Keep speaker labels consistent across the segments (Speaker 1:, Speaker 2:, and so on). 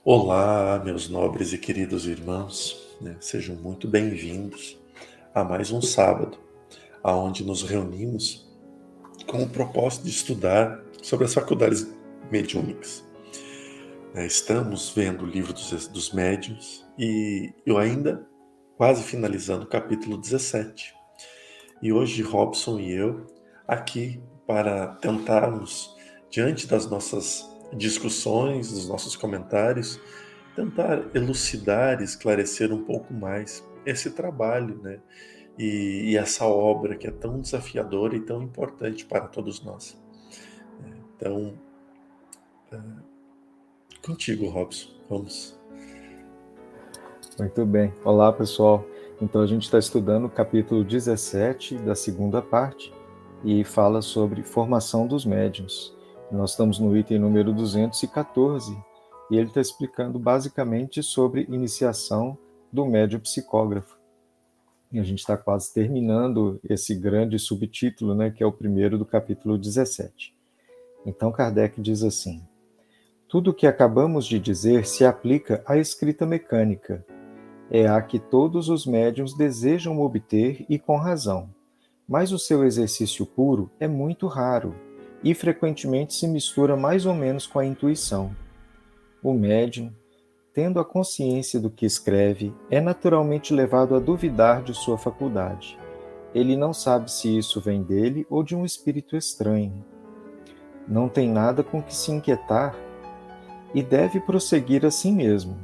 Speaker 1: Olá, meus nobres e queridos irmãos, né? Sejam muito bem-vindos a mais um sábado, aonde nos reunimos com o propósito de estudar sobre as faculdades mediúnicas. Estamos vendo o livro dos médiuns e eu ainda quase finalizando o capítulo 17. E hoje Robson e eu aqui para tentarmos, diante das nossas discussões, dos nossos comentários, tentar elucidar e esclarecer um pouco mais esse trabalho, né? E essa obra que é tão desafiadora e tão importante para todos nós. Então, contigo, Robson, vamos.
Speaker 2: Muito bem. Olá, pessoal. Então, a gente está estudando o capítulo 17 da segunda parte e fala sobre formação dos médiuns. Nós estamos no item número 214 e ele está explicando basicamente sobre iniciação do médium psicógrafo. E a gente está quase terminando esse grande subtítulo, né, que é o primeiro do capítulo 17. Então, Kardec diz assim: tudo o que acabamos de dizer se aplica à escrita mecânica. É a que todos os médiuns desejam obter e com razão, mas o seu exercício puro é muito raro e frequentemente se mistura mais ou menos com a intuição. O médium, tendo a consciência do que escreve, é naturalmente levado a duvidar de sua faculdade. Ele não sabe se isso vem dele ou de um espírito estranho. Não tem nada com que se inquietar e deve prosseguir assim mesmo,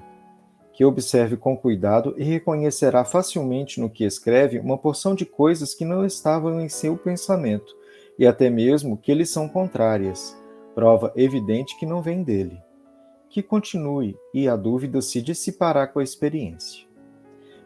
Speaker 2: que observe com cuidado e reconhecerá facilmente no que escreve uma porção de coisas que não estavam em seu pensamento, e até mesmo que lhe são contrárias, prova evidente que não vem dele. Que continue, e a dúvida se dissipará com a experiência.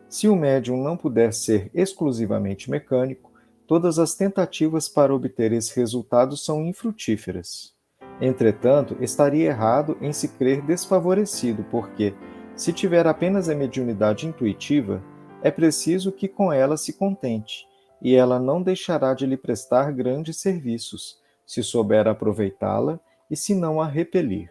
Speaker 2: Se o médium não puder ser exclusivamente mecânico, todas as tentativas para obter esse resultado são infrutíferas. Entretanto, estaria errado em se crer desfavorecido, porque, se tiver apenas a mediunidade intuitiva, é preciso que com ela se contente, e ela não deixará de lhe prestar grandes serviços, se souber aproveitá-la e se não a repelir.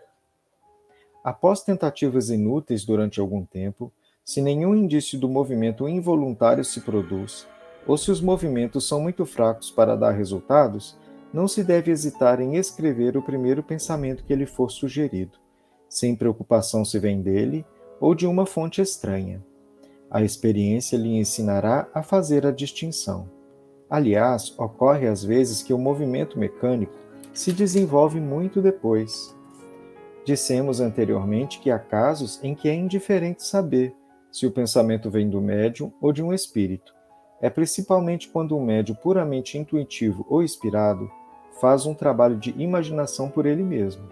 Speaker 2: Após tentativas inúteis durante algum tempo, se nenhum indício do movimento involuntário se produz, ou se os movimentos são muito fracos para dar resultados, não se deve hesitar em escrever o primeiro pensamento que lhe for sugerido, sem preocupação se vem dele ou de uma fonte estranha. A experiência lhe ensinará a fazer a distinção. Aliás, ocorre às vezes que o movimento mecânico se desenvolve muito depois. Dissemos anteriormente que há casos em que é indiferente saber se o pensamento vem do médium ou de um espírito. É principalmente quando um médium puramente intuitivo ou inspirado faz um trabalho de imaginação por ele mesmo.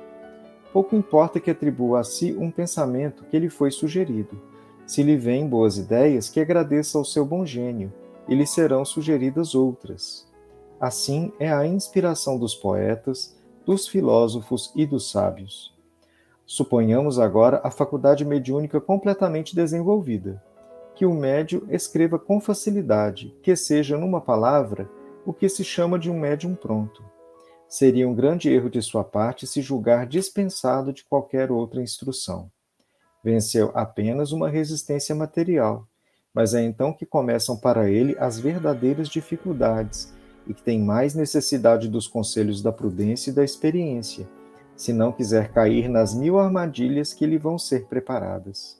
Speaker 2: Pouco importa que atribua a si um pensamento que lhe foi sugerido. Se lhe vêm boas ideias, que agradeça ao seu bom gênio, e lhe serão sugeridas outras. Assim é a inspiração dos poetas, dos filósofos e dos sábios. Suponhamos agora a faculdade mediúnica completamente desenvolvida, que o médium escreva com facilidade, que seja, numa palavra, o que se chama de um médium pronto. Seria um grande erro de sua parte se julgar dispensado de qualquer outra instrução. Venceu apenas uma resistência material, mas é então que começam para ele as verdadeiras dificuldades e que tem mais necessidade dos conselhos da prudência e da experiência, se não quiser cair nas 1000 armadilhas que lhe vão ser preparadas.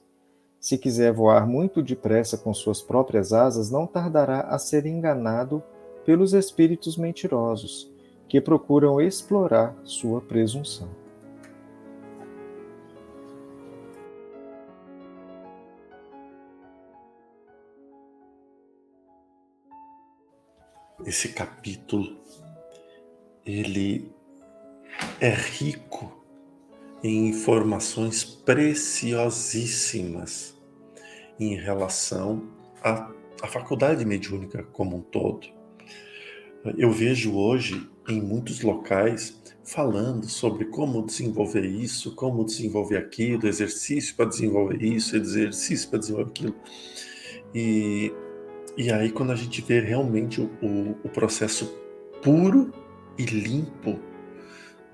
Speaker 2: Se quiser voar muito depressa com suas próprias asas, não tardará a ser enganado pelos espíritos mentirosos, que procuram explorar sua presunção.
Speaker 1: Esse capítulo, ele é rico em informações preciosíssimas em relação à faculdade mediúnica como um todo. Eu vejo hoje em muitos locais falando sobre como desenvolver isso, como desenvolver aquilo, exercício para desenvolver isso, exercício para desenvolver aquilo. E, e aí quando a gente vê realmente o processo puro e limpo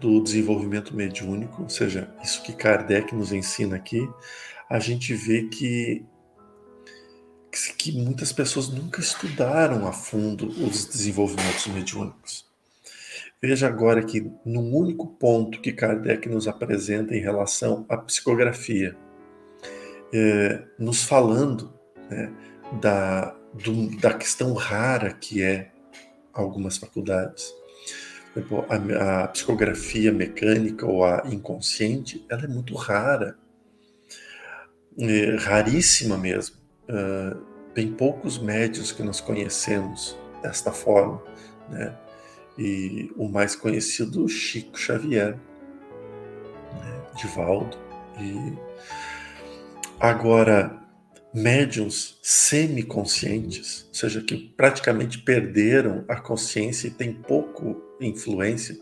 Speaker 1: do desenvolvimento mediúnico, ou seja, isso que Kardec nos ensina aqui, a gente vê que muitas pessoas nunca estudaram a fundo os desenvolvimentos mediúnicos. Veja agora que num único ponto que Kardec nos apresenta em relação à psicografia, nos falando, né, da questão rara que é algumas faculdades. Por exemplo, a psicografia mecânica ou a inconsciente, ela é muito rara, raríssima mesmo. Tem poucos médiuns que nós conhecemos desta forma, né? E o mais conhecido, Chico Xavier, né? Divaldo. E agora, médiuns semiconscientes, ou seja, que praticamente perderam a consciência e têm pouco influência,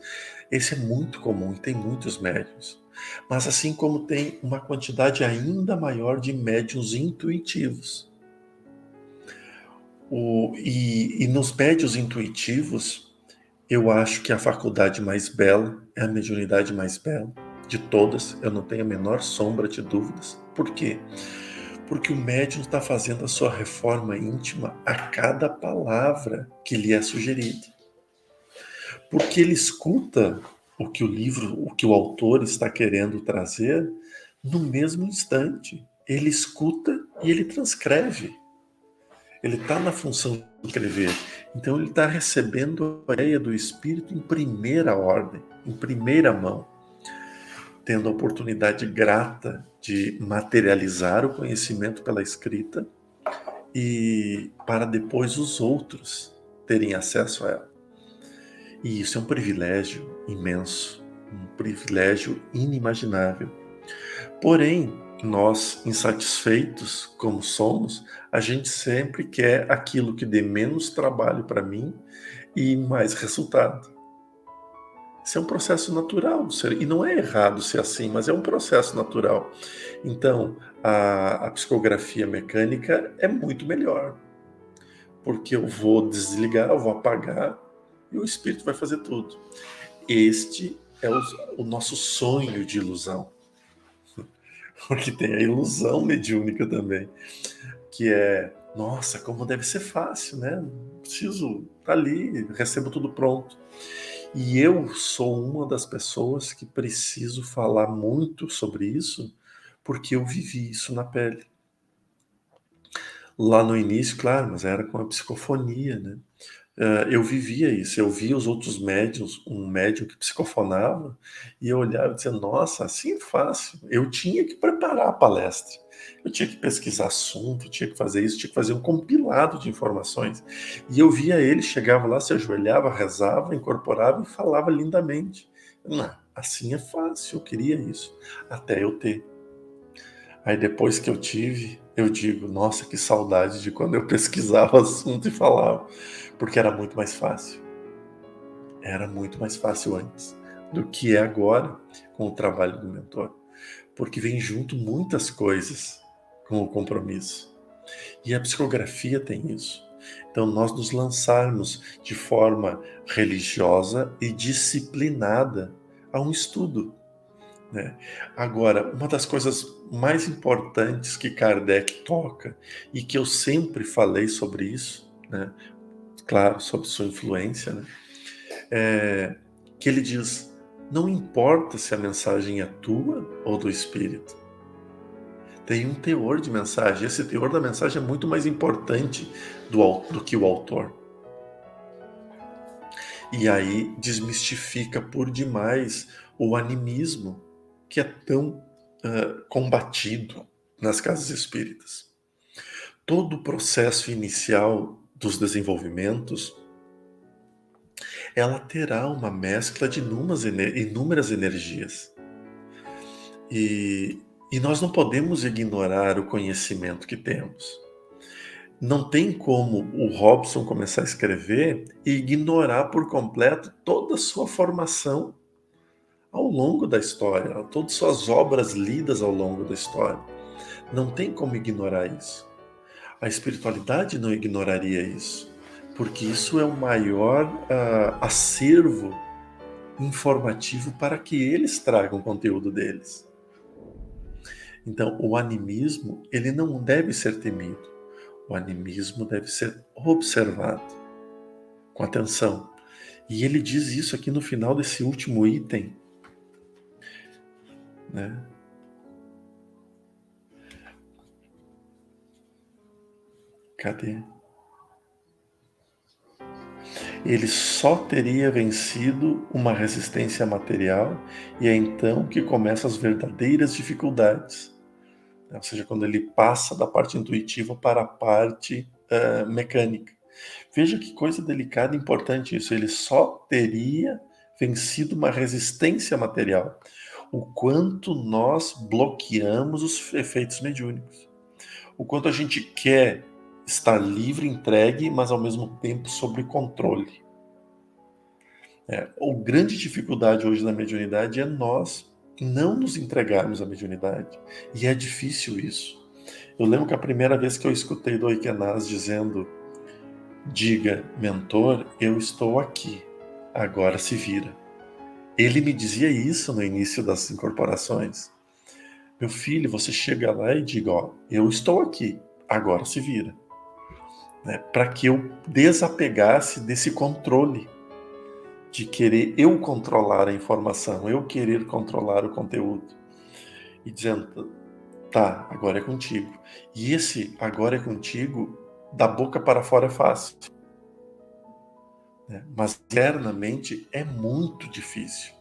Speaker 1: esse é muito comum e tem muitos médiuns. Mas assim como tem uma quantidade ainda maior de médiuns intuitivos. E nos médiuns intuitivos, eu acho que a faculdade mais bela é a mediunidade mais bela de todas, eu não tenho a menor sombra de dúvidas. Por quê? Porque o médium está fazendo a sua reforma íntima a cada palavra que lhe é sugerida. Porque ele escuta o que o autor está querendo trazer no mesmo instante. Ele escuta e ele transcreve. Ele está na função de escrever. Então ele está recebendo a ideia do Espírito em primeira ordem, em primeira mão, tendo a oportunidade grata de materializar o conhecimento pela escrita e para depois os outros terem acesso a ela. E isso é um privilégio imenso, um privilégio inimaginável. Porém, nós, insatisfeitos como somos, a gente sempre quer aquilo que dê menos trabalho para mim e mais resultado. Isso é um processo natural, e não é errado ser assim, mas é um processo natural. Então, a psicografia mecânica é muito melhor, porque eu vou desligar, eu vou apagar e o espírito vai fazer tudo. Este é o nosso sonho de ilusão, porque tem a ilusão mediúnica também, que é, nossa, como deve ser fácil, né? Não preciso estar ali, recebo tudo pronto. E eu sou uma das pessoas que preciso falar muito sobre isso, porque eu vivi isso na pele. Lá no início, claro, mas era com a psicofonia, né? Eu vivia isso, eu via os outros médiuns, um médium que psicofonava, e eu olhava e dizia, nossa, assim é fácil. Eu tinha que preparar a palestra, eu tinha que pesquisar assunto, tinha que fazer isso, tinha que fazer um compilado de informações. E eu via ele, chegava lá, se ajoelhava, rezava, incorporava e falava lindamente. Não, assim é fácil, eu queria isso, até eu ter. Aí depois que eu tive, eu digo, nossa, que saudade de quando eu pesquisava assunto e falava, porque era muito mais fácil. Era muito mais fácil antes do que é agora com o trabalho do mentor, porque vem junto muitas coisas com o compromisso. E a psicografia tem isso. Então nós nos lançarmos de forma religiosa e disciplinada a um estudo, né? Agora, uma das coisas mais importantes que Kardec toca, e que eu sempre falei sobre isso, né? Claro, sob sua influência, né? Que ele diz, não importa se a mensagem é tua ou do Espírito. Tem um teor de mensagem, esse teor da mensagem é muito mais importante do que o autor. E aí desmistifica por demais o animismo que é tão combatido nas casas espíritas. Todo o processo inicial dos desenvolvimentos, ela terá uma mescla de inúmeras energias. E nós não podemos ignorar o conhecimento que temos. Não tem como o Robson começar a escrever e ignorar por completo toda a sua formação ao longo da história, todas as suas obras lidas ao longo da história. Não tem como ignorar isso. A espiritualidade não ignoraria isso, porque isso é o maior acervo informativo para que eles tragam o conteúdo deles. Então, o animismo, ele não deve ser temido. O animismo deve ser observado com atenção. E ele diz isso aqui no final desse último item, né? Cadê? Ele só teria vencido uma resistência material e é então que começam as verdadeiras dificuldades. Ou seja, quando ele passa da parte intuitiva para a parte mecânica. Veja que coisa delicada e importante isso. Ele só teria vencido uma resistência material. O quanto nós bloqueamos os efeitos mediúnicos. O quanto a gente quer estar livre, entregue, mas ao mesmo tempo sob controle. A grande dificuldade hoje na mediunidade é nós não nos entregarmos à mediunidade. E é difícil isso. Eu lembro que a primeira vez que eu escutei do Oikenaz dizendo: diga, mentor, eu estou aqui, agora se vira. Ele me dizia isso no início das incorporações. Meu filho, você chega lá e diga: ó, eu estou aqui, agora se vira. Para que eu desapegasse desse controle de querer eu controlar a informação, eu querer controlar o conteúdo. E dizendo: tá, agora é contigo. E esse agora é contigo, da boca para fora é fácil. Mas internamente é muito difícil.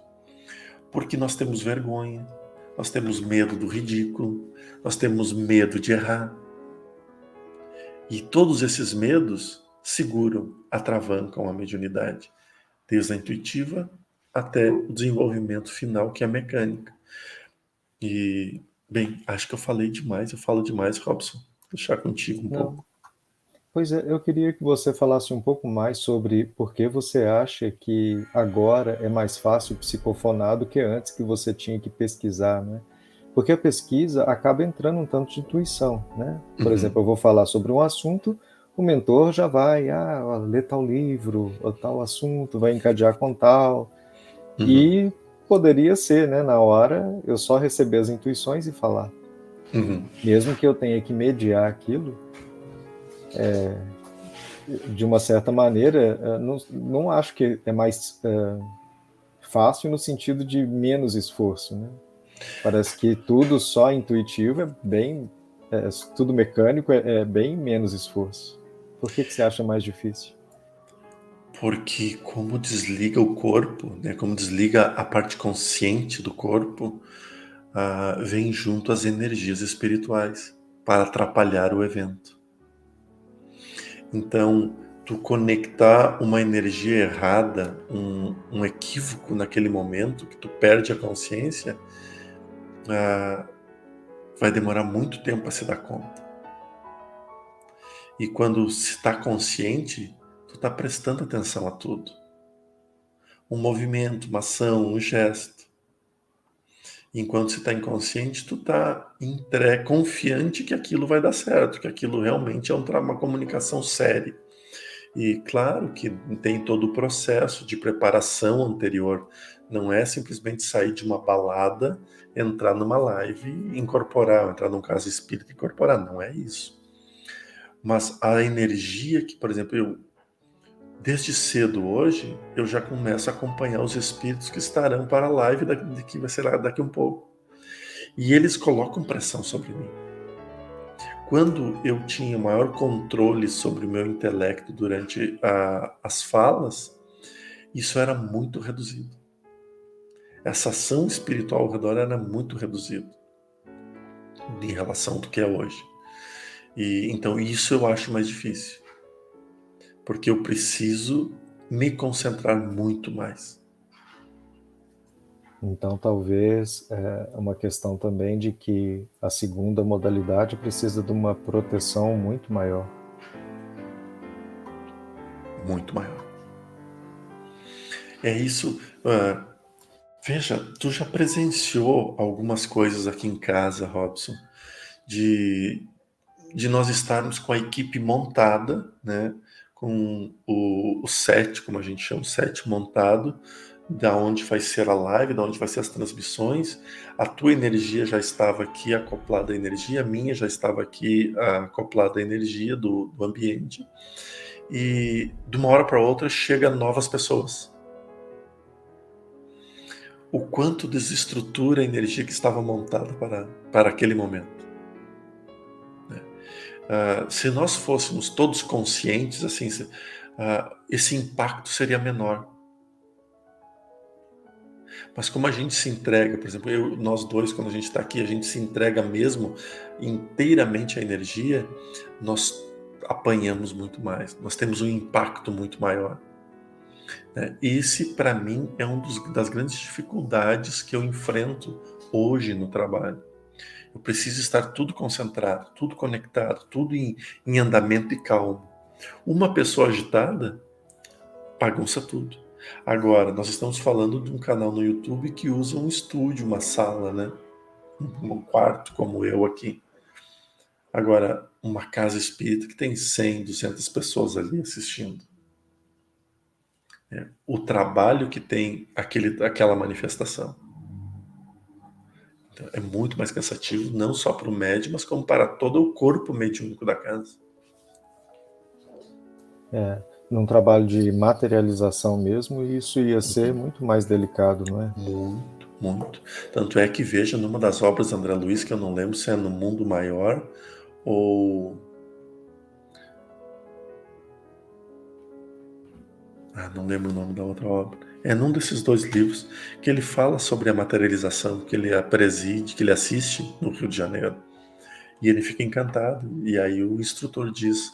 Speaker 1: Porque nós temos vergonha, nós temos medo do ridículo, nós temos medo de errar. E todos esses medos seguram, atravancam a mediunidade, desde a intuitiva até o desenvolvimento final, que é a mecânica. E, bem, acho que eu falei demais, eu falo demais, Robson. Vou deixar contigo um pouco.
Speaker 2: Pois é, eu queria que você falasse um pouco mais sobre por que você acha que agora é mais fácil psicofonar do que antes, que você tinha que pesquisar, né? Porque a pesquisa acaba entrando um tanto de intuição, né? Por exemplo, eu vou falar sobre um assunto, o mentor já vai, lê tal livro, ou tal assunto, vai encadear com tal. E poderia ser, né, na hora, eu só receber as intuições e falar. Mesmo que eu tenha que mediar aquilo, de uma certa maneira, não acho que é mais fácil no sentido de menos esforço, né? Parece que tudo só intuitivo é bem, tudo mecânico é bem menos esforço. Por que você acha mais difícil?
Speaker 1: Porque como desliga o corpo, né, como desliga a parte consciente do corpo, vem junto as energias espirituais para atrapalhar o evento. Então, tu conectar uma energia errada, um equívoco naquele momento, que tu perde a consciência, vai demorar muito tempo para se dar conta. E quando se está consciente, tu está prestando atenção a tudo. Um movimento, uma ação, um gesto. Enquanto você está inconsciente, tu está confiante que aquilo vai dar certo, que aquilo realmente é uma comunicação séria. E claro que tem todo o processo de preparação anterior. Não é simplesmente sair de uma balada, entrar numa live e incorporar, entrar num caso espírita e incorporar. Não é isso. Mas a energia que, por exemplo, desde cedo hoje, eu já começo a acompanhar os espíritos que estarão para a live que vai ser daqui um pouco. E eles colocam pressão sobre mim. Quando eu tinha maior controle sobre o meu intelecto durante as falas, isso era muito reduzido. Essa ação espiritual ao redor era muito reduzida em relação ao que é hoje. E então isso eu acho mais difícil. Porque eu preciso me concentrar muito mais.
Speaker 2: Então, talvez é uma questão também de que a segunda modalidade precisa de uma proteção muito maior.
Speaker 1: Muito maior. É isso. Veja, tu já presenciou algumas coisas aqui em casa, Robson, de nós estarmos com a equipe montada, né, com o set, como a gente chama, o set montado, da onde vai ser a live, da onde vai ser as transmissões. A tua energia já estava aqui acoplada à energia, a minha já estava aqui acoplada à energia do ambiente. E de uma hora para outra chega novas pessoas. O quanto desestrutura a energia que estava montada para aquele momento. Se nós fôssemos todos conscientes, assim, esse impacto seria menor. Mas como a gente se entrega, por exemplo, nós dois, quando a gente está aqui, a gente se entrega mesmo inteiramente à energia, nós apanhamos muito mais, nós temos um impacto muito maior. Esse, para mim, é das grandes dificuldades que eu enfrento hoje no trabalho. Eu preciso estar tudo concentrado, tudo conectado, tudo em andamento e calmo. Uma pessoa agitada bagunça tudo. Agora, nós estamos falando de um canal no YouTube que usa um estúdio, uma sala, né? Um quarto como eu aqui. Agora, uma casa espírita que tem 100, 200 pessoas ali assistindo. O trabalho que tem aquela manifestação. Então, é muito mais cansativo, não só para o médium, mas como para todo o corpo mediúnico da casa.
Speaker 2: Num trabalho de materialização mesmo, isso ia ser muito mais delicado, não é?
Speaker 1: Muito, muito. Tanto é que veja numa das obras de André Luiz, que eu não lembro se é No Mundo Maior ou... não lembro o nome da outra obra. É num desses dois livros que ele fala sobre a materialização, que ele preside, que ele assiste no Rio de Janeiro. E ele fica encantado. E aí o instrutor diz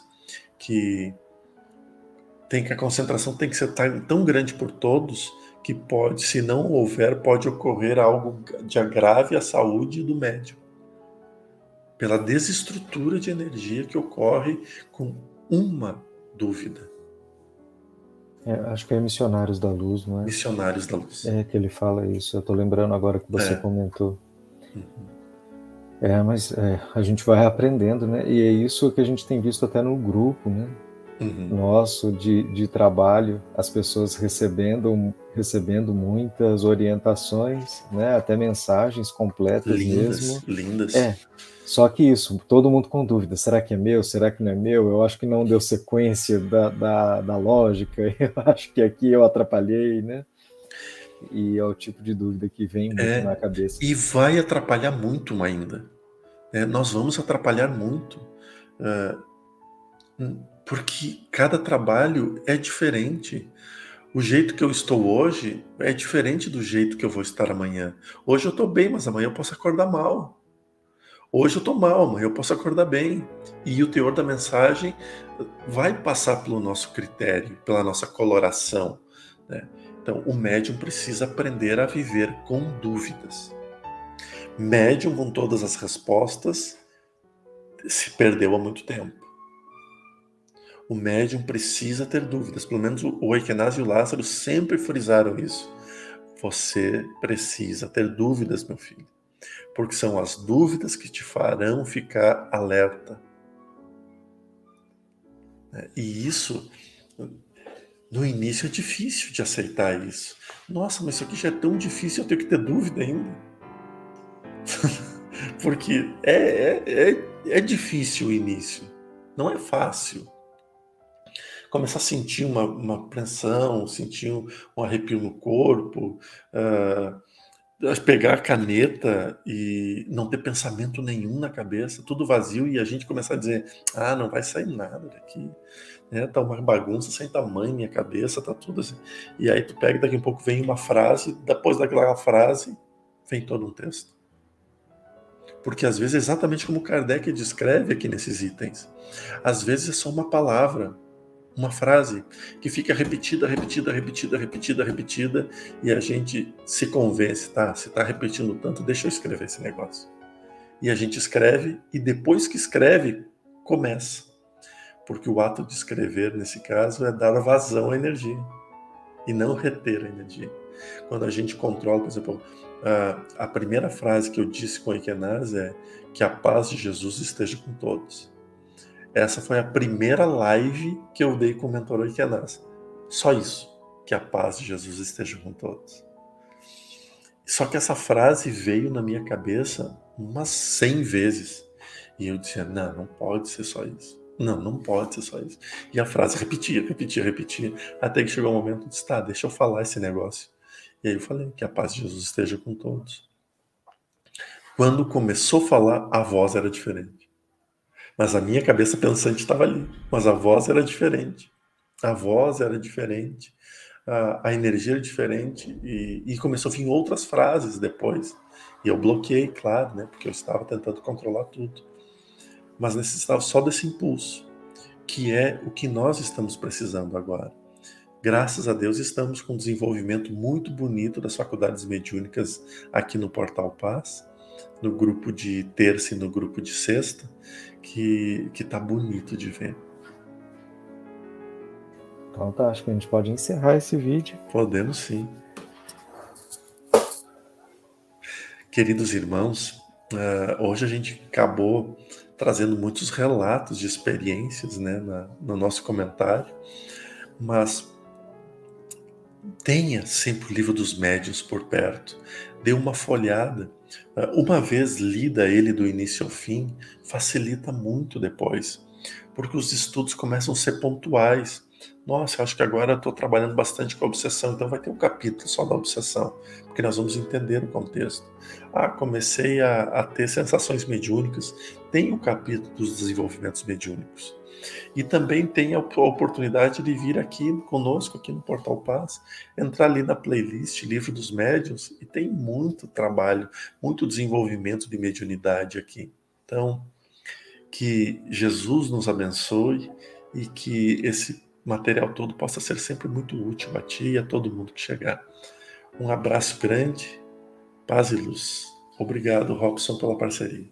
Speaker 1: que a concentração tem que ser tão grande por todos que pode, se não houver, pode ocorrer algo de grave à saúde do médium. Pela desestrutura de energia que ocorre com uma dúvida.
Speaker 2: Acho que é Missionários da Luz, não é?
Speaker 1: Missionários da Luz.
Speaker 2: É que ele fala isso, eu estou lembrando agora que você comentou. Mas a gente vai aprendendo, né? E é isso que a gente tem visto até no grupo, né? Nosso de trabalho, as pessoas recebendo muitas orientações, né? Até mensagens completas mesmo.
Speaker 1: Lindas.
Speaker 2: Só que isso, todo mundo com dúvida, será que é meu, será que não é meu? Eu acho que não deu sequência da lógica, eu acho que aqui eu atrapalhei, né? E é o tipo de dúvida que vem muito na cabeça.
Speaker 1: E vai atrapalhar muito ainda. Nós vamos atrapalhar muito. Porque cada trabalho é diferente. O jeito que eu estou hoje é diferente do jeito que eu vou estar amanhã. Hoje eu estou bem, mas amanhã eu posso acordar mal. Hoje eu estou mal, amanhã eu posso acordar bem. E o teor da mensagem vai passar pelo nosso critério, pela nossa coloração, né? Então, o médium precisa aprender a viver com dúvidas. Médium com todas as respostas se perdeu há muito tempo. O médium precisa ter dúvidas. Pelo menos o Eichenaz e o Lázaro sempre frisaram isso. Você precisa ter dúvidas, meu filho. Porque são as dúvidas que te farão ficar alerta. E isso, no início é difícil de aceitar isso. Nossa, mas isso aqui já é tão difícil, eu tenho que ter dúvida ainda. Porque é difícil o início. Não é fácil. Começar a sentir uma apreensão, sentir um arrepio no corpo, pegar a caneta e não ter pensamento nenhum na cabeça, tudo vazio, e a gente começar a dizer, não vai sair nada daqui, tá uma bagunça sem tamanho, minha cabeça tá tudo assim. E aí tu pega, daqui a pouco vem uma frase, depois daquela frase vem todo um texto. Porque às vezes é exatamente como Kardec descreve aqui nesses itens. Às vezes é só uma palavra, uma frase que fica repetida, e a gente se convence, se está repetindo tanto, deixa eu escrever esse negócio. E a gente escreve, e depois que escreve, começa. Porque o ato de escrever, nesse caso, é dar vazão à energia, e não reter a energia. Quando a gente controla, por exemplo, a primeira frase que eu disse com o Eichenaz é que a paz de Jesus esteja com todos. Essa foi a primeira live que eu dei com o mentor Eichenaz. Só isso. que a paz de Jesus esteja com todos. Só que essa frase veio na minha cabeça umas 100 vezes. E eu dizia, não pode ser só isso. Não pode ser só isso. E a frase repetia, até que chegou um momento de tá, deixa eu falar esse negócio. E aí eu falei, que a paz de Jesus esteja com todos. Quando começou a falar, a voz era diferente. Mas a minha cabeça pensante estava ali. Mas a voz era diferente. A voz era diferente. A energia era diferente. E começou a vir outras frases depois. E eu bloqueei, claro, né? Porque eu estava tentando controlar tudo. Mas necessitava só desse impulso, que é o que nós estamos precisando agora. Graças a Deus estamos com um desenvolvimento muito bonito das faculdades mediúnicas aqui no Portal Paz, no grupo de terça e no grupo de sexta, que tá bonito de ver.
Speaker 2: Então tá, acho que a gente pode encerrar esse vídeo.
Speaker 1: Podemos sim. Queridos irmãos, hoje a gente acabou trazendo muitos relatos de experiências, né, no nosso comentário, mas tenha sempre o livro dos médiuns por perto, dê uma folhada. Uma vez lida ele do início ao fim, facilita muito depois, porque os estudos começam a ser pontuais. Nossa, acho que agora estou trabalhando bastante com a obsessão, então vai ter um capítulo só da obsessão, porque nós vamos entender o contexto. Comecei a ter sensações mediúnicas, tem o capítulo dos desenvolvimentos mediúnicos. E também tem a oportunidade de vir aqui conosco, aqui no Portal Paz, entrar ali na playlist Livro dos Médiuns, e tem muito trabalho, muito desenvolvimento de mediunidade aqui. Então, que Jesus nos abençoe e que esse material todo possa ser sempre muito útil a ti e a todo mundo que chegar. Um abraço grande, paz e luz. Obrigado, Robson, pela parceria.